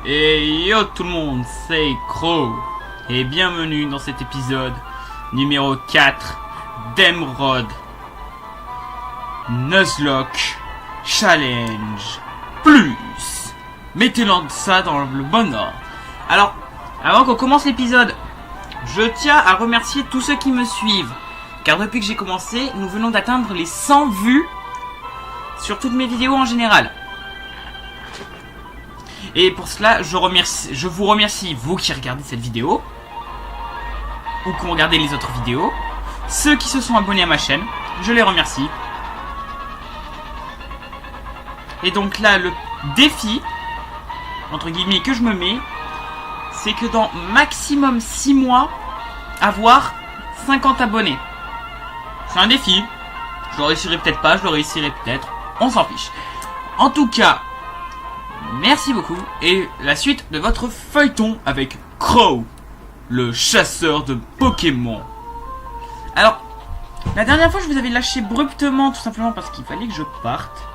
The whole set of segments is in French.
Et yo tout le monde, c'est Crow et bienvenue dans cet épisode numéro 4 d'Emerald Nuzlocke Challenge Plus. Mettez ça dans le bon ordre. Alors, avant qu'on commence l'épisode, je tiens à remercier tous ceux qui me suivent, car depuis que j'ai commencé, nous venons d'atteindre les 100 vues sur toutes mes vidéos en général. Et pour cela, je vous remercie, vous qui regardez cette vidéo, ou qui regardez les autres vidéos, ceux qui se sont abonnés à ma chaîne, je les remercie. Et donc là, le défi, entre guillemets, que je me mets, c'est que dans maximum 6 mois, avoir 50 abonnés. C'est un défi. Je le réussirai peut-être pas, je le réussirai peut-être. On s'en fiche. En tout cas, merci beaucoup. Et la suite de votre feuilleton avec Crow, le chasseur de Pokémon. Alors, la dernière fois, je vous avais lâché abruptement, tout simplement parce qu'il fallait que je parte.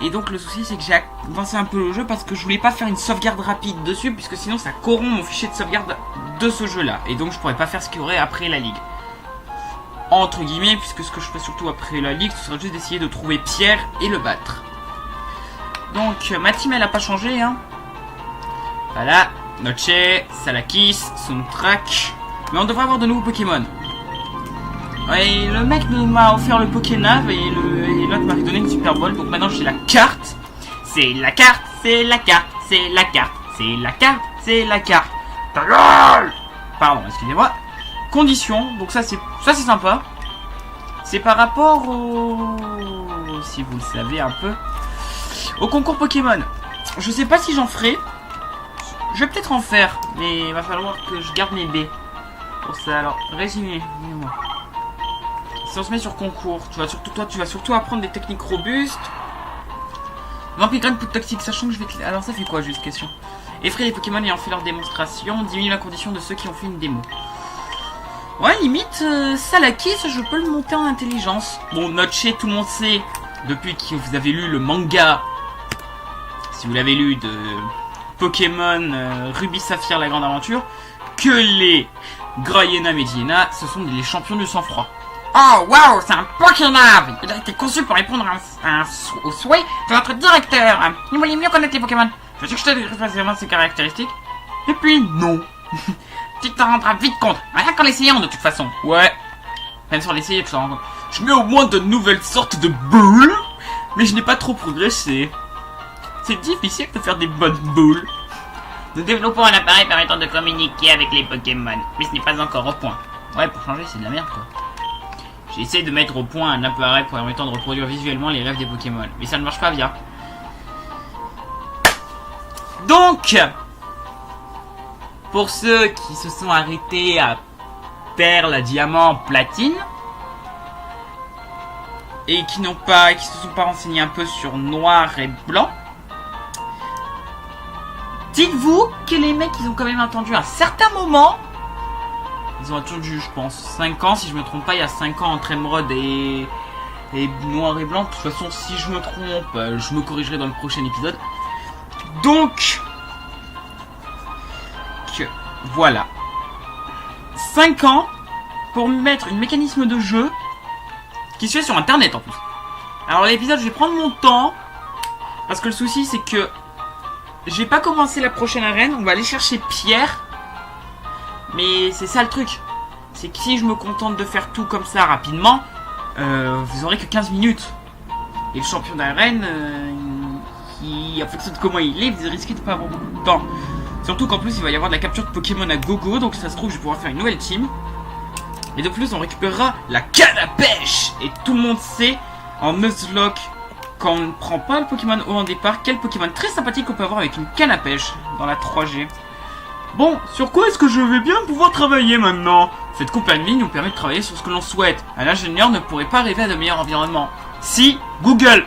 Et donc le souci c'est que j'ai avancé un peu le jeu parce que je voulais pas faire une sauvegarde rapide dessus, puisque sinon ça corrompt mon fichier de sauvegarde de ce jeu là. Et donc je pourrais pas faire ce qu'il y aurait après la ligue. Entre guillemets, puisque ce que je fais surtout après la ligue, ce sera juste d'essayer de trouver Pierre et le battre. Donc ma team elle a pas changé hein. Voilà, Noche, Salakis, Soundtrack. Mais on devrait avoir de nouveaux Pokémon. Et le mec m'a offert le Pokénav et l'autre m'a donné une Super Bowl. Donc maintenant j'ai la carte. C'est la carte, c'est la carte, c'est la carte, c'est la carte, c'est la carte. Ta gueule! Pardon, excusez-moi. Conditions, donc ça c'est sympa. C'est par rapport au... si vous le savez un peu, au concours Pokémon. Je sais pas si j'en ferai. Je vais peut-être en faire, mais il va falloir que je garde mes baies. Pour ça, alors, résumé, dis-moi. Si on se met sur concours, tu vas surtout apprendre des techniques robustes. Vampire coup toxique, sachant que je vais te... Alors ça fait quoi juste question? Effrayer les Pokémon ayant fait leur démonstration, diminue la condition de ceux qui ont fait une démo. Ouais, limite, Salakis, je peux le monter en intelligence. Bon, Noche, tout le monde sait, depuis que vous avez lu le manga, si vous l'avez lu, de Pokémon Ruby Saphir, la grande aventure, que les Grayena Medina, ce sont les champions du sang-froid. Oh waouh, c'est un Pokénav! Il a été conçu pour répondre au souhait de notre directeur. Il voulait mieux connaître les Pokémon. Je sais que je t'ai décrit ses caractéristiques. Et puis non. Tu t'en rendras vite compte. Rien qu'en l'essayant de toute façon. Ouais. Même sans l'essayer, tu t'en rends compte. Je mets au moins de nouvelles sortes de boules, mais je n'ai pas trop progressé. C'est difficile de faire des bonnes boules. Nous développons un appareil permettant de communiquer avec les Pokémon, mais ce n'est pas encore au point. Ouais, pour changer, c'est de la merde quoi. J'essaie de mettre au point un appareil permettant de reproduire visuellement les rêves des Pokémon, mais ça ne marche pas bien. Donc, pour ceux qui se sont arrêtés à perle, diamant, platine, et qui se sont pas renseignés un peu sur noir et blanc, dites-vous que les mecs ils ont quand même attendu un certain moment. Ils ont attendu, je pense, 5 ans, si je me trompe pas, il y a 5 ans entre Emerald et noir et blanc. De toute façon, si je me trompe, je me corrigerai dans le prochain épisode. Donc, voilà. 5 ans pour mettre un mécanisme de jeu qui se fait sur internet en plus. Alors l'épisode, je vais prendre mon temps, parce que le souci c'est que j'ai pas commencé la prochaine arène, on va aller chercher Pierre. Mais c'est ça le truc, c'est que si je me contente de faire tout comme ça rapidement, vous aurez que 15 minutes. Et le champion d'arène, en fonction de comment il est, vous risquez de pas avoir beaucoup de temps. Surtout qu'en plus il va y avoir de la capture de Pokémon à gogo, donc ça se trouve je vais pouvoir faire une nouvelle team. Et de plus on récupérera la canne à pêche. Et tout le monde sait, en Nuzlocke, quand on ne prend pas le Pokémon haut en départ, quel Pokémon très sympathique on peut avoir avec une canne à pêche dans la 3G. Bon, sur quoi est-ce que je vais bien pouvoir travailler maintenant? Cette compagnie nous permet de travailler sur ce que l'on souhaite. Un ingénieur ne pourrait pas rêver à de meilleurs environnements. Si, Google.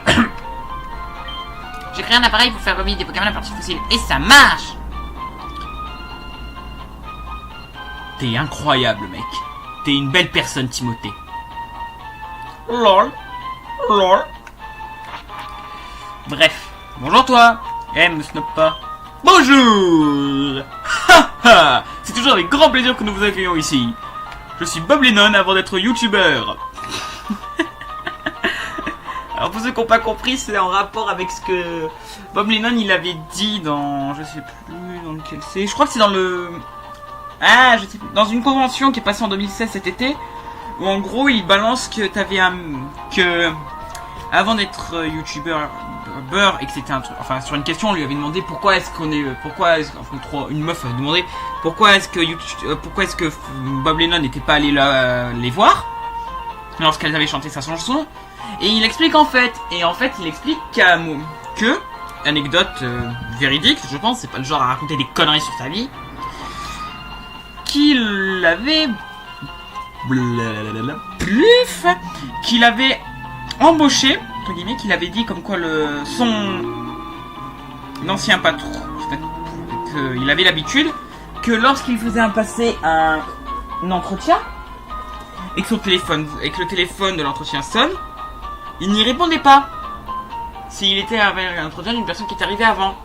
J'ai créé un appareil pour faire revivre des Pokémon à partir de fossiles. Et ça marche. T'es incroyable, mec. T'es une belle personne, Timothée. Lol. Lol. Bref. Bonjour toi. Me snob pas. Bonjour. C'est toujours avec grand plaisir que nous vous accueillons ici. Je suis Bob Lennon avant d'être youtubeur. Alors pour ceux qui n'ont pas compris, c'est en rapport avec ce que Bob Lennon il avait dit dans... Je sais plus dans lequel c'est. Je crois que c'est dans le... Ah, je sais plus. Dans une convention qui est passée en 2016 cet été. Où en gros il balance que t'avais un... Que... Avant d'être youtubeur et que c'était un truc... Enfin sur une question on lui avait demandé pourquoi est-ce qu'on est... Pourquoi est-ce une meuf avait demandé pourquoi est-ce que Bob Lennon n'était pas allé les voir lorsqu'elles avaient chanté sa chanson. Et il explique en fait, il explique que, anecdote véridique, je pense, c'est pas le genre à raconter des conneries sur sa vie, qu'il avait embauché, entre guillemets, qu'il avait dit comme quoi son ancien patron, qu'il avait l'habitude que lorsqu'il faisait un entretien et que le téléphone de l'entretien sonne, il n'y répondait pas s'il était avec un entretien d'une personne qui est arrivée avant.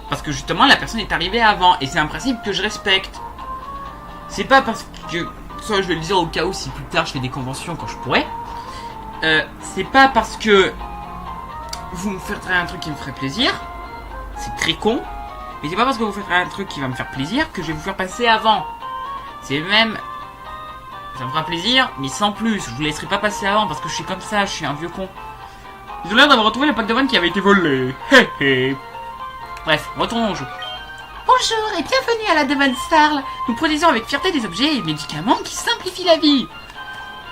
Parce que justement, la personne est arrivée avant. Et c'est un principe que je respecte. C'est pas parce que... Ça, je vais le dire au cas où si plus tard je fais des conventions quand je pourrais. C'est pas parce que vous me ferez un truc qui me ferait plaisir. C'est très con. Mais c'est pas parce que vous ferez un truc qui va me faire plaisir que je vais vous faire passer avant. C'est même... Ça me fera plaisir, mais sans plus. Je vous laisserai pas passer avant parce que je suis comme ça, je suis un vieux con. Désolé d'avoir retrouvé le pack de vannes qui avait été volé. Bref, retournons au jeu. Bonjour et bienvenue à la Devon Star. Nous produisons avec fierté des objets et médicaments qui simplifient la vie.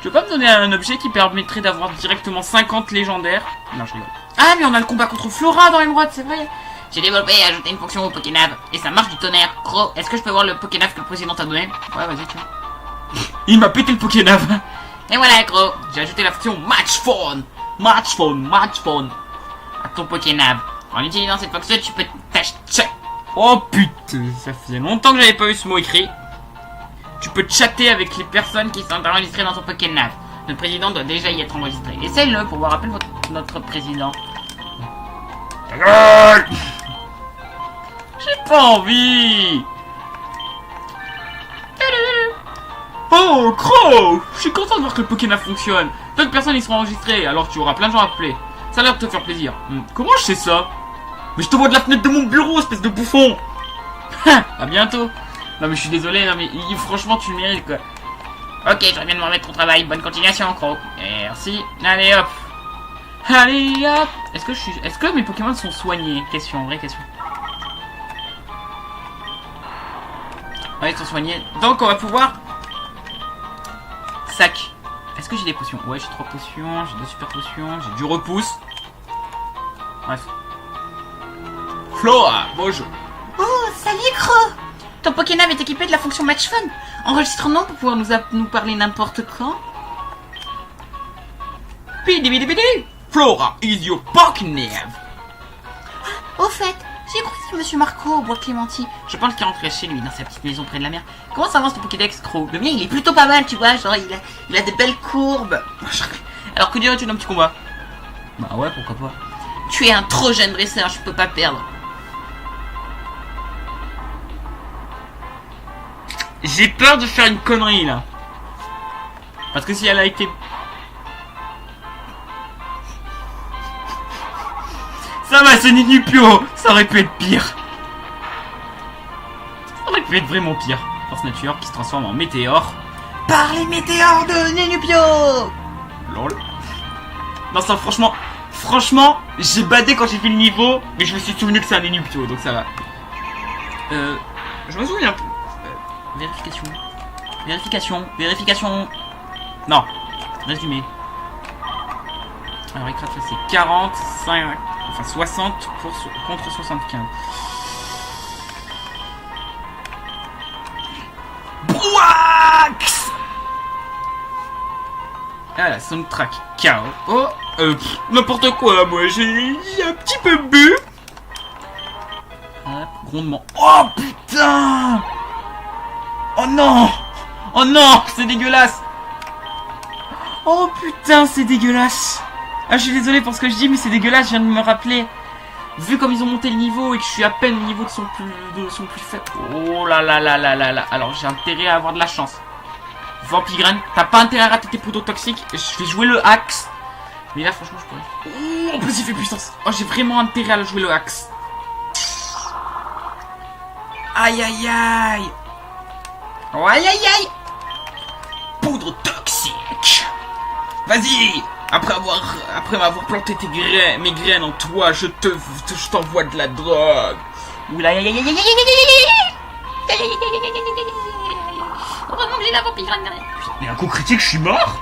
Tu veux pas me donner un objet qui permettrait d'avoir directement 50 légendaires? Non, je rigole. Ah, mais on a le combat contre Flora dans l'émeraude, c'est vrai. J'ai développé et ajouté une fonction au Pokénav et ça marche du tonnerre. Gros, est-ce que je peux voir le Pokénav que le président t'a donné? Ouais, vas-y, tiens. Il m'a pété le Pokénav. Et voilà, gros. J'ai ajouté la fonction Match Phone à ton Pokénav. En utilisant cette fonction, tu peux t'acheter. Oh putain, ça faisait longtemps que j'avais pas eu ce mot écrit. Tu peux chatter avec les personnes qui sont enregistrées dans ton Pokénav. Notre président doit déjà y être enregistré. Essaye-le pour voir appeler notre président. Ta gueule. J'ai pas envie. Oh, Crow! Je suis content de voir que le Pokénav fonctionne. D'autres personnes y seront enregistrées, alors tu auras plein de gens à appeler. Ça a l'air de te faire plaisir. Comment je sais ça? Mais je te vois de la fenêtre de mon bureau, espèce de bouffon! À bientôt! Non mais je suis désolé, non mais franchement tu le mérites quoi. Ok, je viens de me remettre au travail. Bonne continuation, Crow. Merci. Allez hop! Allez hop! Est-ce que mes Pokémon sont soignés? Vraie question. Ouais, ils sont soignés. Donc on va pouvoir... Sac. Est-ce que j'ai des potions? Ouais, j'ai 3 potions, j'ai 2 super potions, j'ai du repousse. Bref. Flora, bonjour. Oh, salut, Crow. Ton Pokénav est équipé de la fonction Match Phone. Enregistrement pour pouvoir nous parler n'importe quand. Bidi bidi bidi. Flora is your Pokénav. Au fait, j'ai croisé Monsieur Marco au bois Clémenti. Je pense qu'il est rentré chez lui dans sa petite maison près de la mer. Comment ça avance ton Pokédex, Crow? Le mien il est plutôt pas mal, tu vois, genre il a des belles courbes. Alors que dirais-tu d'un petit combat? Bah ouais, pourquoi pas. Tu es un trop jeune dresseur, je peux pas perdre. J'ai peur de faire une connerie là. Parce que si elle a été... Ça va, c'est Ninupio. Ça aurait pu être pire. Ça aurait pu être vraiment pire. Force nature qui se transforme en météore. Par les météores de Ninupio. Lol. Non, ça franchement, j'ai badé quand j'ai fait le niveau, mais je me suis souvenu que c'est un Ninupio, donc ça va. Je me souviens. Vérification. Non, résumé. Alors, écrase c'est 45, enfin 60 contre 75. Brouax. Ah, la soundtrack KO. Oh, n'importe quoi, moi j'ai un petit peu bu. Hop, grondement. Oh putain. Oh non. Oh non, c'est dégueulasse. Oh putain, c'est dégueulasse. Ah, je suis désolé pour ce que je dis, mais c'est dégueulasse, je viens de me rappeler vu comme ils ont monté le niveau et que je suis à peine au niveau de son plus faible. Oh là là là là là là. Alors j'ai intérêt à avoir de la chance. Vampigraine, t'as pas intérêt à rater tes poudres toxiques. Je vais jouer le axe. Mais là franchement je pourrais. Oh, en plus il fait puissance. Oh j'ai vraiment intérêt à jouer le axe. Aïe aïe aïe. Oh, aïe aïe aïe. Poudre toxique. Vas-y. Après m'avoir planté mes graines en toi, je t'envoie de la drogue. Oula, aïe aïe aïe aïe aïe aïe. Heureusement que j'ai la vampigraine. Mais un coup critique, je suis mort.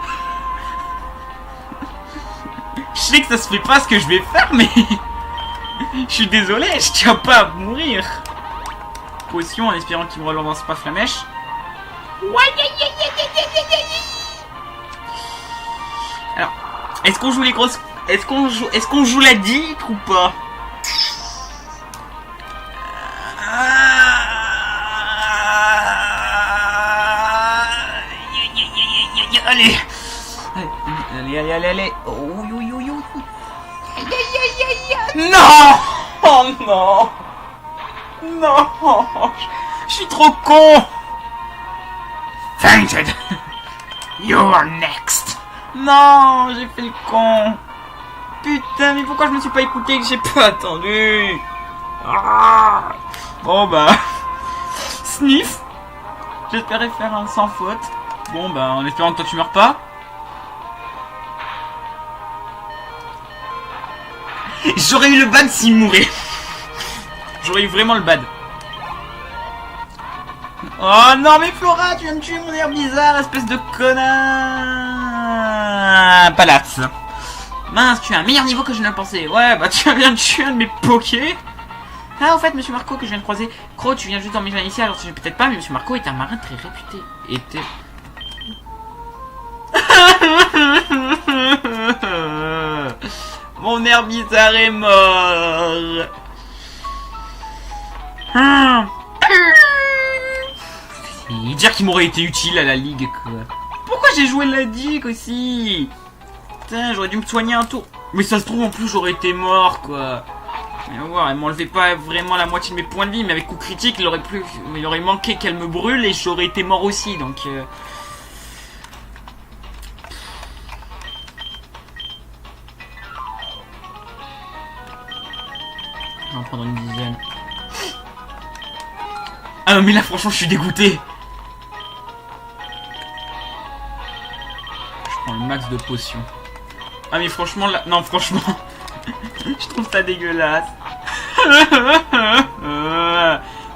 Je sais que ça se fait pas ce que je vais faire, mais je suis désolé, je tiens pas à mourir. Potion en espérant qu'il me relance pas Flamèche. Alors, est-ce qu'on joue les grosses... Est-ce qu'on joue la digue ou pas? Allez. Allez. Oh, yo. Non. Oh non. Non. Je suis trop con. Fainted. You're next. Non, j'ai fait le con. Putain, mais pourquoi je me suis pas écouté, que j'ai pas attendu? Ah. Bon bah... Sniff. J'espérais faire un sans faute. Bon bah, en espérant que toi tu meurs pas. J'aurais eu le bad s'il mourait. J'aurais eu vraiment le bad. Oh non mais Flora, tu viens de tuer mon air bizarre, espèce de connard. Palace. Mince, tu as un meilleur niveau que je ne le pensais. Ouais, bah tu viens de tuer un de mes pokés. Ah, au fait, monsieur Marco, que je viens de croiser. Croc, tu viens juste d'en m'éloigner ici, alors je sais peut-être pas, mais monsieur Marco est un marin très réputé. Mon air bizarre est mort. Dire qu'il m'aurait été utile à la ligue, quoi. Pourquoi j'ai joué la digue aussi? Putain, j'aurais dû me soigner un tour. Mais ça se trouve, en plus, j'aurais été mort, quoi. Mais on va voir, elle m'enlevait pas vraiment la moitié de mes points de vie, mais avec coup critique, il aurait manqué qu'elle me brûle et j'aurais été mort aussi, donc... Je vais en prendre une dizaine. Ah non, mais là, franchement, je suis dégoûté. Je prends le max de potions. Ah, mais franchement, là... Non, franchement... Je trouve ça dégueulasse.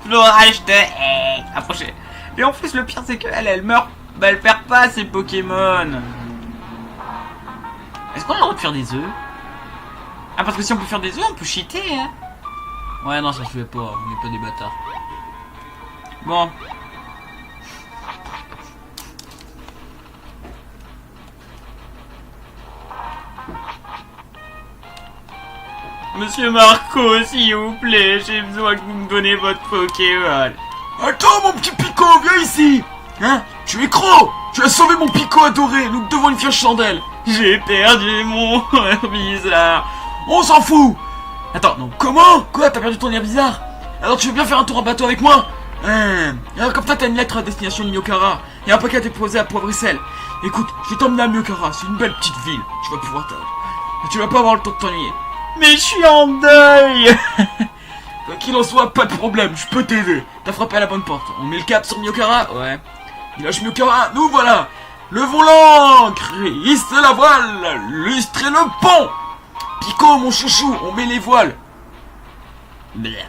L'orage de haie. Approchez. Et en plus, le pire, c'est qu'elle meurt. Bah, elle perd pas ses Pokémon. Est-ce qu'on a le droit de faire des œufs? Ah, parce que si on peut faire des œufs, on peut cheater, hein. Ouais, non, ça se fait pas. On n'est pas des bâtards. Bon. Monsieur Marco, s'il vous plaît, j'ai besoin que vous me donnez votre Pokémon. Attends, mon petit Pico, viens ici. Hein? Tu es Croc. Tu as sauvé mon Pico adoré. Nous te devons une fière chandelle. J'ai perdu mon air bizarre. On s'en fout. Attends, non. Comment? Quoi? T'as perdu ton air bizarre? Alors tu veux bien faire un tour en bateau avec moi? Alors comme ça t'as une lettre à destination de Myokara et un paquet à déposer à Poivre et Sel. Écoute, je vais t'emmener à Myokara, c'est une belle petite ville. Tu vas pouvoir tu vas pas avoir le temps de t'ennuyer. Mais je suis en deuil. Quoi qu'il en soit, pas de problème, je peux t'aider. T'as frappé à la bonne porte. On met le cap sur Myokara? Ouais. Il lâche Myokara, nous voilà. Levons l'ancre, hisse la voile, lustrez le pont. Pico, mon chouchou, on met les voiles. Bleh.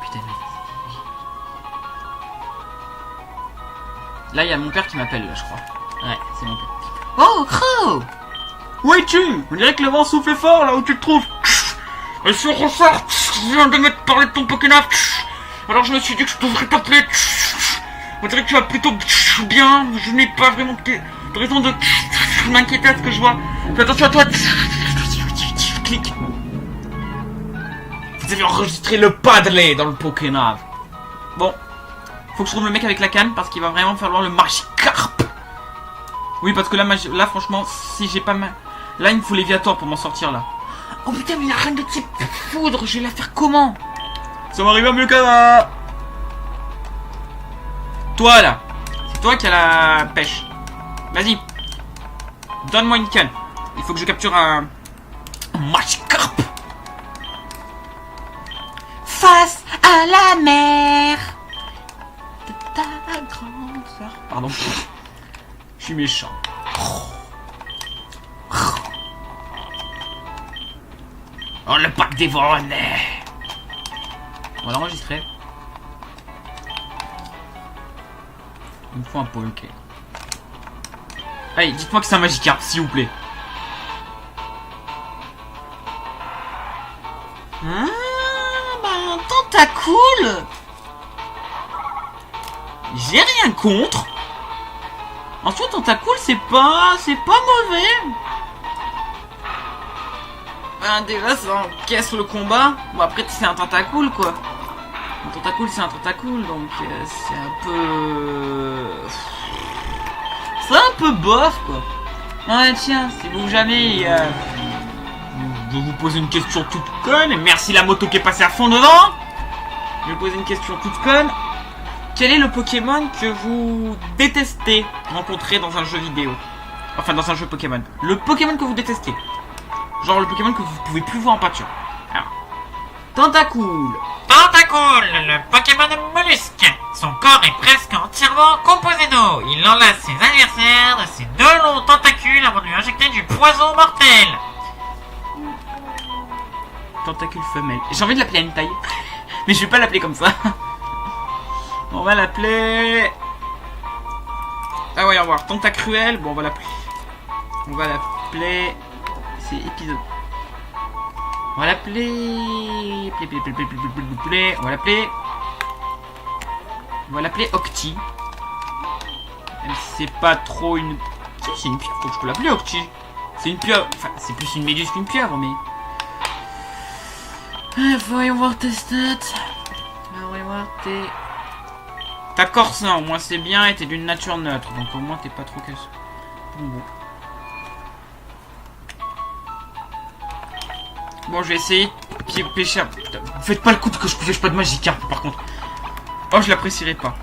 Putain. Là, il y a mon père qui m'appelle, là, je crois. Ouais, c'est mon père. Oh, Croc! Où es-tu? On dirait que le vent souffle fort, là où tu te trouves. Et si on ressort, je viens de me parler de ton Pokémon. Alors je me suis dit que je devrais t'appeler. On dirait que tu vas plutôt bien. Je n'ai pas vraiment de raison de m'inquiéter à ce que je vois. Fais attention à toi. Clique. Vous avez enregistré le padlé dans le Pokémon. Bon. Faut que je trouve le mec avec la canne parce qu'il va vraiment falloir le Magikarp. Oui, parce que là franchement, si j'ai pas Là, il me faut Léviator pour m'en sortir, là. Oh putain, mais la reine de type foudre, je vais la faire comment? Ça va arriver à Miokara. Toi, là. C'est toi qui as la pêche. Vas-y. Donne-moi une canne. Il faut que je capture un Magikarp. Face à la mer de ta grande sœur. Pardon. Je suis méchant. Oh, le pack des volets. On va l'enregistrer. Il me faut un Poké. Allez, dites-moi que c'est un Magikarp, s'il vous plaît. Ah, bah, Tentacool. J'ai rien contre. En soi, Tentacool, c'est pas mauvais. Ben, déjà, ça encaisse le combat. Bon, après, c'est un Tentacool, quoi. Un Tentacool, c'est un Tentacool, donc c'est un peu... C'est un peu bof, quoi. Ouais, tiens, si vous jamais... Je vais vous poser une question toute conne, et merci la moto qui est passée à fond dedans. Je vais vous poser une question toute conne. Quel est le Pokémon que vous détestez rencontrer dans un jeu vidéo? Enfin, dans un jeu Pokémon. Le Pokémon que vous détestez. Genre le Pokémon que vous pouvez plus voir en pâture. Alors, Tentacool. Tentacool, le Pokémon mollusque. Son corps est presque entièrement composé d'eau. Il enlace ses adversaires de ses 2 longs tentacules avant de lui injecter du poison mortel. Tentacule femelle. J'ai envie de l'appeler Hentai. Mais je vais pas l'appeler comme ça. On va l'appeler... Ah ouais, on va voir. Tentacruel. Bon, on va l'appeler... On va l'appeler... C'est épisode... On va l'appeler... On va l'appeler... On va l'appeler Octi. Même si c'est pas trop une... Si, c'est une pieuvre, donc je peux l'appeler Octi. C'est une pieuvre... Enfin, c'est plus une méduse qu'une pieuvre, mais... Voyons voir tes stats. Voyons voir tes... T'as Corsin, au moins c'est bien, et t'es d'une nature neutre, donc au moins t'es pas trop casse. Bon. Bon, je vais essayer de pêcher un... Putain, faites pas le coup que je pêche pas de Magikarp, par contre. Oh, je l'apprécierais pas.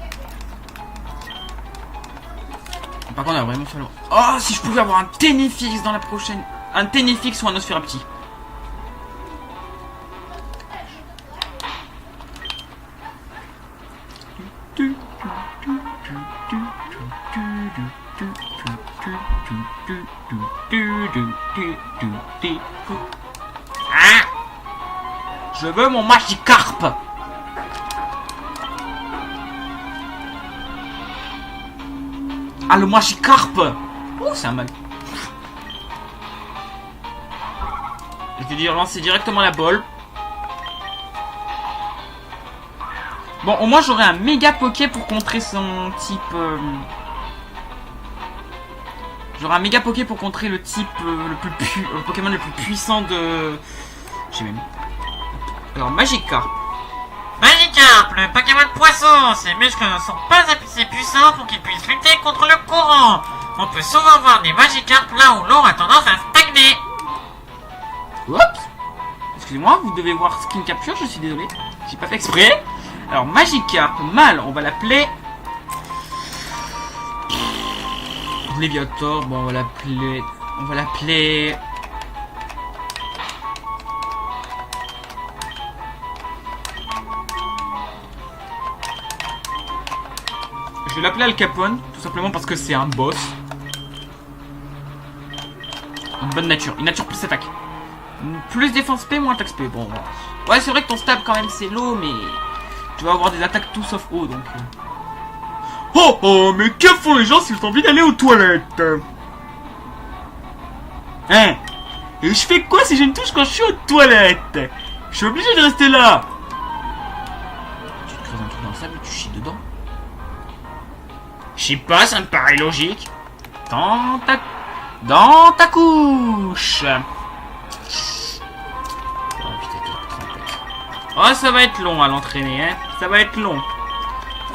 Par contre, il va vraiment falloir... Oh, si je pouvais avoir un Ténéfix dans la prochaine... Un Ténéfix ou un Nosferapti. Ah, je veux mon Magikarp. Ah, le Magikarp. Oh, c'est un mal. Je vais dire lancer directement la balle. Bon, au moins j'aurai un méga Poké pour contrer son type... J'aurai un méga Poké pour contrer le type le Pokémon le plus puissant de... J'ai même... Alors, Magikarp. Magikarp, le Pokémon poisson. Ses muscles ne sont pas assez puissants pour qu'il puisse lutter contre le courant. On peut souvent voir des Magikarp là où l'eau a tendance à stagner. Oups. Excusez-moi, vous devez voir Skin Capture, je suis désolé. J'ai pas fait exprès. Alors, Magikarp, mâle, on va l'appeler... Léviator, bon, on va l'appeler... On va l'appeler... Je vais l'appeler Al Capone, tout simplement parce que c'est un boss. Une bonne nature, une nature plus attaque. Plus défense P, moins attaque P, bon... Ouais, c'est vrai que ton stab, quand même, c'est l'eau, mais... Tu vas avoir des attaques tout sauf eau, donc... Oh, oh, mais que font les gens s'ils ont envie d'aller aux toilettes? Hein? Et je fais quoi si je me touche quand je suis aux toilettes? Je suis obligé de rester là. Tu te creuses un truc dans le sable et tu chies dedans? Je sais pas, ça me paraît logique. Dans ta couche. Oh, ça va être long à l'entraîner, hein. Ça va être long.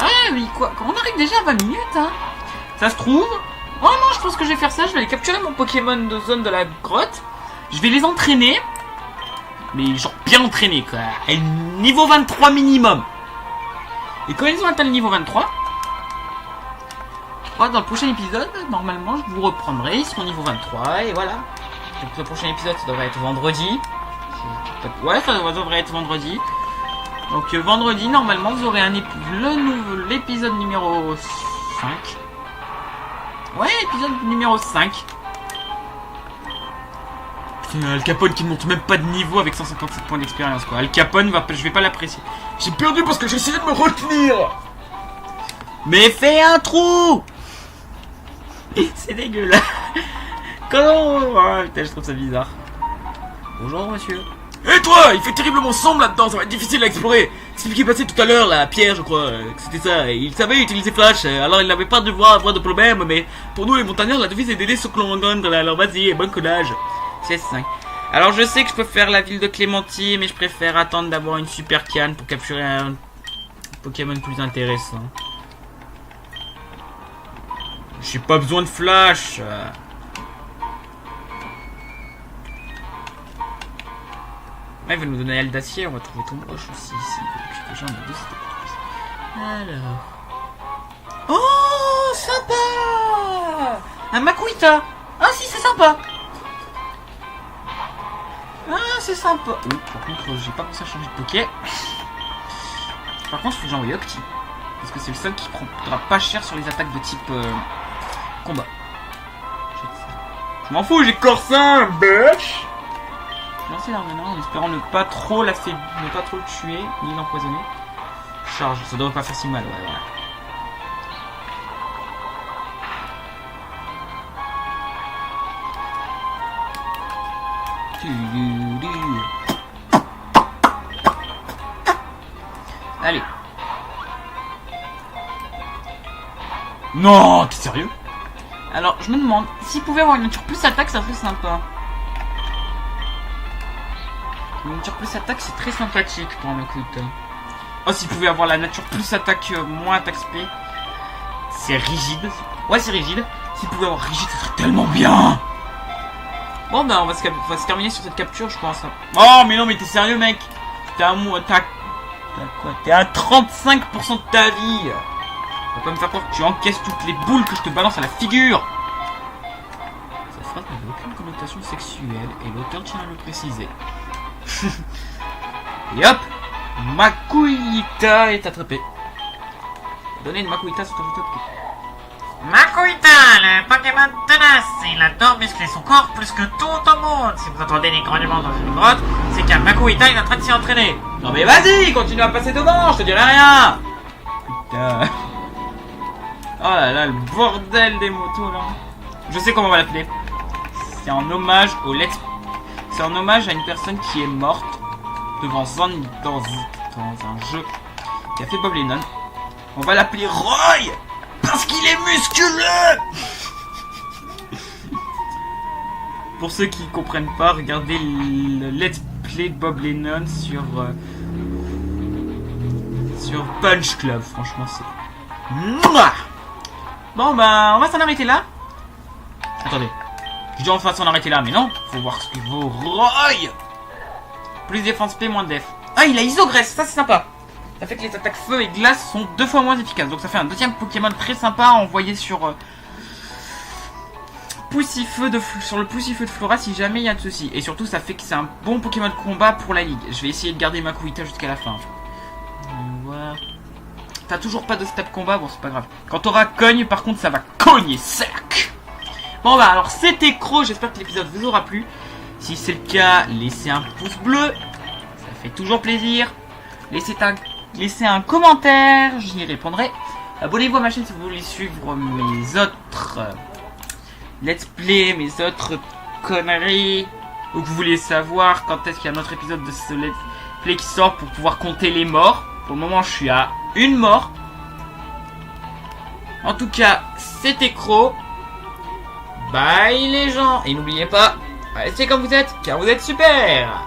Ah, mais quoi? On arrive déjà à 20 minutes, hein. Ça se trouve, Oh non, je pense que je vais faire ça. Je vais aller capturer mon Pokémon de zone de la grotte. Je vais les entraîner. Mais genre bien entraîner quoi. À niveau 23 minimum. Et quand ils ont atteint le niveau 23, dans le prochain épisode, normalement, je vous reprendrai. Ils seront niveau 23 et voilà. Donc le prochain épisode, ça devrait être vendredi. Ouais, ça devrait être vendredi. Donc vendredi, normalement, vous aurez l'épisode numéro 5. Ouais, épisode numéro 5. Putain, Al Capone qui ne monte même pas de niveau avec 157 points d'expérience quoi. Al Capone, je vais pas l'apprécier. J'ai perdu parce que j'ai essayé de me retenir. Mais fais un trou. C'est dégueulasse. Comment? Oh, putain, je trouve ça bizarre. Bonjour monsieur. Et toi, il fait terriblement sombre là-dedans, ça va être difficile à explorer. C'est ce qui est passé tout à l'heure, là, Pierre, je crois, que c'était ça. Il savait utiliser Flash, alors il n'avait pas de avoir de problème, mais pour nous les montagnards, la devise est d'aider ceux que l'on rencontre. Alors vas-y, bon collage. C'est 5. Alors je sais que je peux faire la ville de Clémentine, mais je préfère attendre d'avoir une super canne pour capturer un Pokémon plus intéressant. J'ai pas besoin de Flash. Ah, il va nous donner d'acier, on va trouver ton broche aussi ici. Alors. Oh, sympa. Un Makuhita. Ah si, c'est sympa. Ah, c'est sympa. Oh, par contre, j'ai pas pensé à changer de Poké. Par contre, il faut que j'envoie Octi. Parce que c'est le seul qui prendra pas cher sur les attaques de type combat. Je m'en fous, j'ai Corsin, bitch. Lancer l'armenant en espérant ne pas trop le tuer, ni l'empoisonner. Charge, ça devrait pas faire si mal, ouais, voilà. Allez. Non, t'es sérieux? Alors, je me demande, s'il pouvait avoir une nature plus attaque, ça serait sympa. Une nature plus attaque, c'est très sympathique pour un Makuhita. Oh, s'il pouvait avoir la nature plus attaque, moins attaque spé. C'est rigide. Ouais, c'est rigide. S'il pouvait avoir rigide, ça serait tellement bien. Bon, ben, on va se terminer sur cette capture, je pense. Oh, mais non, mais t'es sérieux, mec? T'es à 35% de ta vie. Faut pas me faire croire que tu encaisses toutes les boules que je te balance à la figure. Cette phrase n'avait aucune connotation sexuelle et l'auteur tient à le préciser. Et hop, Makuhita est attrapé. Donnez une Makuhita sur ton top. Makuhita, le Pokémon tenace, il adore muscler son corps plus que tout au monde. Si vous entendez des grognements dans une grotte, c'est qu'un Makuhita est en train de s'y entraîner. Non mais vas-y, continue à passer devant, je te dirai rien. Putain. Oh là là, le bordel des motos là. Je sais comment on va l'appeler. C'est en hommage au C'est en hommage à une personne qui est morte dans un jeu qui a fait Bob Lennon. On va l'appeler Roy parce qu'il est musculeux. Pour ceux qui comprennent pas, regardez le let's play de Bob Lennon sur Punch Club. Franchement, c'est... Mouah. Bon, ben, on va s'en arrêter là. Attendez. Je dis on va s'en arrêter là, mais non. Faut voir ce qu'il vaut Roy. Plus défense P, moins de def. Ah, il a Isogresse, ça c'est sympa. Ça fait que les attaques feu et glace sont 2 fois moins efficaces. Donc ça fait un deuxième Pokémon très sympa à envoyer sur sur le Poussifeu de Flora si jamais il y a de ceci. Et surtout ça fait que c'est un bon Pokémon de combat pour la ligue. Je vais essayer de garder Makuhita jusqu'à la fin. Voilà. T'as toujours pas de step combat, bon c'est pas grave. Quand t'auras cogne, par contre ça va cogner sec. Bon bah alors c'était Croc, j'espère que l'épisode vous aura plu. Si c'est le cas, laissez un pouce bleu, ça fait toujours plaisir. Laissez un commentaire, j'y répondrai. Abonnez-vous à ma chaîne si vous voulez suivre mes autres let's play, mes autres conneries. Ou que vous voulez savoir quand est-ce qu'il y a un autre épisode de ce let's play qui sort pour pouvoir compter les morts. Pour le moment je suis à une mort. En tout cas, c'était Croc. Bye les gens. Et n'oubliez pas, restez comme vous êtes, car vous êtes super.